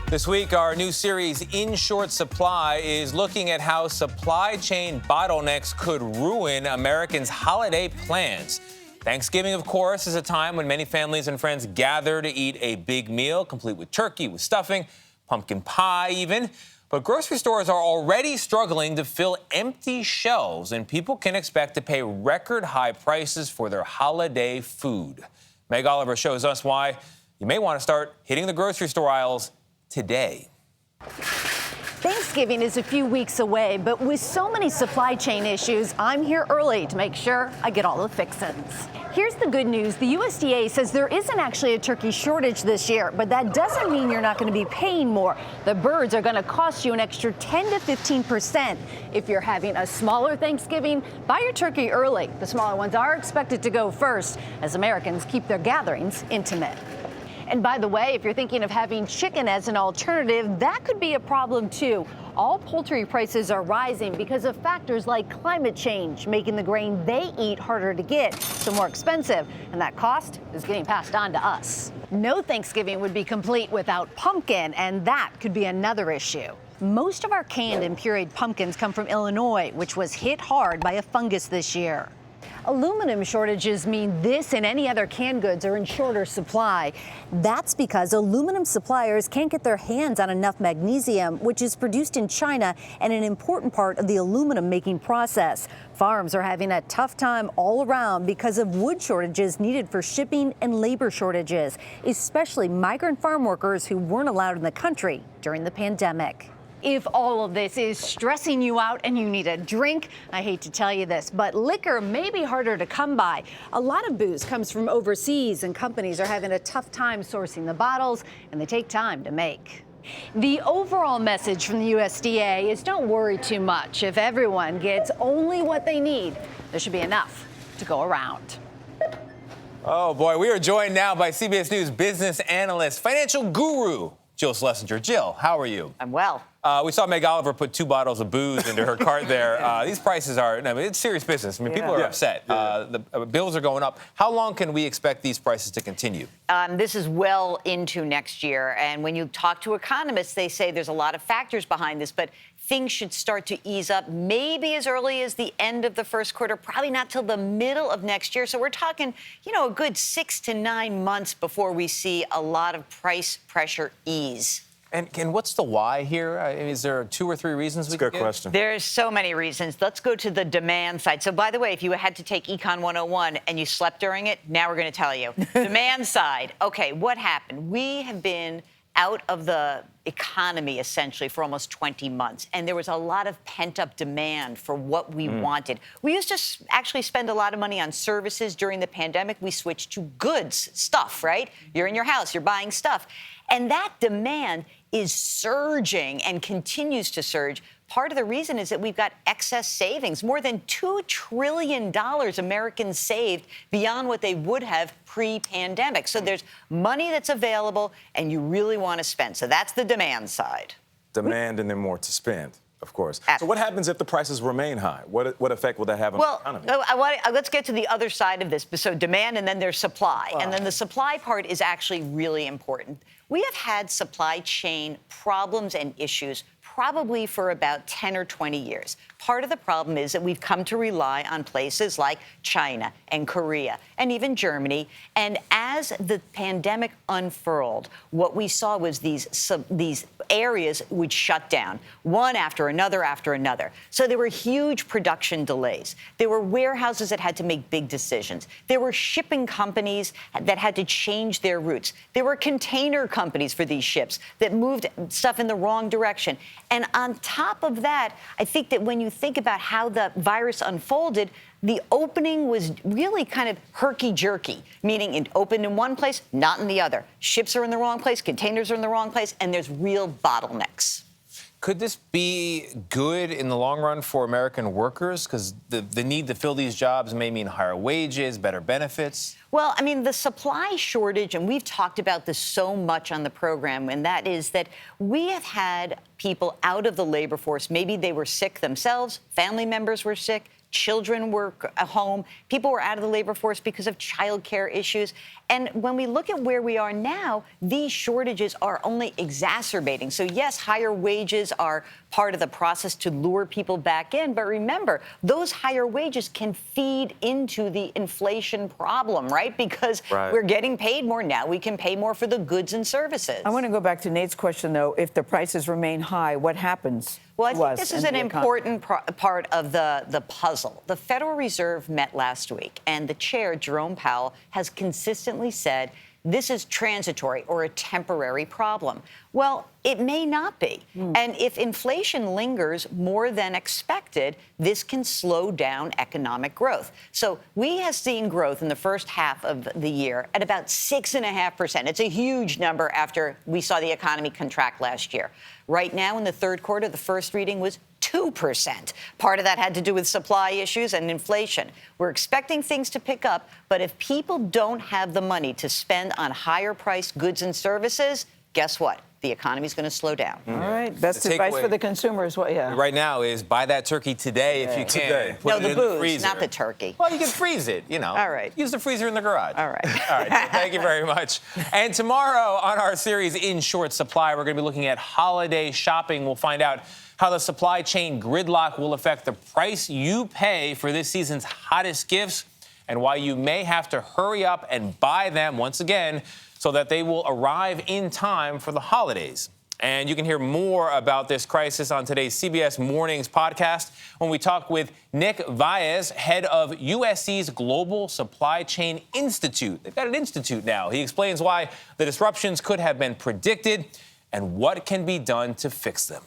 This week, our new series, In Short Supply, is looking at how supply chain bottlenecks could ruin Americans' holiday plans. Thanksgiving, of course, is a time when many families and friends gather to eat a big meal, complete with turkey, with stuffing, pumpkin pie even. But grocery stores are already struggling to fill empty shelves, and people can expect to pay record high prices for their holiday food. Meg Oliver shows us why you may want to start hitting the grocery store aisles today. Thanksgiving is a few weeks away, but with so many supply chain issues, I'm here early to make sure I get all the fixins. Here's the good news. The USDA says there isn't actually a turkey shortage this year, but that doesn't mean you're not going to be paying more. The birds are going to cost you an extra 10 to 15%. If you're having a smaller Thanksgiving, buy your turkey early. The smaller ones are expected to go first as Americans keep their gatherings intimate. And by the way, if you're thinking of having chicken as an alternative, that could be a problem too. All poultry prices are rising because of factors like climate change, making the grain they eat harder to get, so more expensive. And that cost is getting passed on to us. No Thanksgiving would be complete without pumpkin, and that could be another issue. Most of our canned and pureed pumpkins come from Illinois, which was hit hard by a fungus this year. Aluminum shortages mean this and any other canned goods are in shorter supply. That's because aluminum suppliers can't get their hands on enough magnesium, which is produced in China and an important part of the aluminum making process. Farms are having a tough time all around because of wood shortages needed for shipping and labor shortages, especially migrant farm workers who weren't allowed in the country during the pandemic. If all of this is stressing you out and you need a drink, I hate to tell you this, but liquor may be harder to come by. A lot of booze comes from overseas and companies are having a tough time sourcing the bottles, and they take time to make. The overall message from the USDA is don't worry too much. If everyone gets only what they need, there should be enough to go around. Oh boy, we are joined now by CBS News business analyst, financial guru, Jill Schlesinger. Jill, how are you? I'm well. We saw Meg Oliver put 2 bottles of booze into her cart there. These prices are, it's serious business. I mean, people are upset. The bills are going up. How long can we expect these prices to continue? This is well into next year. And when you talk to economists, they say there's a lot of factors behind this, but things should start to ease up maybe as early as the end of the first quarter, probably not till the middle of next year. So we're talking, a good 6 to 9 months before we see a lot of price pressure ease. And what's the why here? Is there 2 or 3 reasons we could give? Good question. There's so many reasons. Let's go to the demand side. So, by the way, if you had to take Econ 101 and you slept during it, now we're going to tell you. Demand side. Okay, what happened? We have been out of the economy, essentially, for almost 20 months. And there was a lot of pent-up demand for what we wanted. We used to actually spend a lot of money on services during the pandemic. We switched to goods, stuff, right? You're in your house, you're buying stuff. And that demand is surging and continues to surge. Part of the reason is that we've got excess savings. More than $2 trillion Americans saved beyond what they would have pre-pandemic. So there's money that's available and you really want to spend. So that's the demand side. Demand and then more to spend, of course. So what happens if the prices remain high? What effect will that have on the economy? Let's get to the other side of this. So demand and then there's supply. And then the supply part is actually really important. We have had supply chain problems and issues probably for about 10 or 20 years. Part of the problem is that we've come to rely on places like China and Korea and even Germany. And as the pandemic unfurled, what we saw was these areas would shut down, one after another after another. So there were huge production delays. There were warehouses that had to make big decisions. There were shipping companies that had to change their routes. There were container companies for these ships that moved stuff in the wrong direction. And on top of that, I think that when you think about how the virus unfolded, the opening was really kind of herky-jerky, meaning it opened in one place, not in the other. Ships are in the wrong place, containers are in the wrong place, and there's real bottlenecks. Could this be good in the long run for American workers? Because the need to fill these jobs may mean higher wages, better benefits. Well, I mean, the supply shortage, and we've talked about this so much on the program, and that is that we have had people out of the labor force. Maybe they were sick themselves, family members were sick, children were at home, people were out of the labor force because of childcare issues. And when we look at where we are now, these shortages are only exacerbating. So yes, higher wages are part of the process to lure people back in. But remember, those higher wages can feed into the inflation problem, right? Because we're getting paid more now. We can pay more for the goods and services. I want to go back to Nate's question, though. If the prices remain high, what happens? Well, I think this is an important part of the puzzle. The Federal Reserve met last week, and the chair, Jerome Powell, has consistently said this is transitory or a temporary problem. Well, it may not be. And if inflation lingers more than expected, this can slow down economic growth. So we have seen growth in the first half of the year at about 6.5%. It's a huge number after we saw the economy contract last year. Right now in the third quarter, the first reading was 2%. Part of that had to do with supply issues and inflation. We're expecting things to pick up, but if people don't have the money to spend on higher priced goods and services, guess what? The economy is going to slow down. All right. Best advice for the consumer is what, right now is buy that turkey today if you can. No, the booze, freezer. not the turkey. Well, you can freeze it, you know. All right. Use the freezer in the garage. All right. All right. Thank you very much. And tomorrow on our series In Short Supply, we're going to be looking at holiday shopping. We'll find out how the supply chain gridlock will affect the price you pay for this season's hottest gifts and why you may have to hurry up and buy them once again so that they will arrive in time for the holidays. And you can hear more about this crisis on today's CBS Mornings podcast when we talk with Nick Valles, head of USC's Global Supply Chain Institute. They've got an institute now. He explains why the disruptions could have been predicted and what can be done to fix them.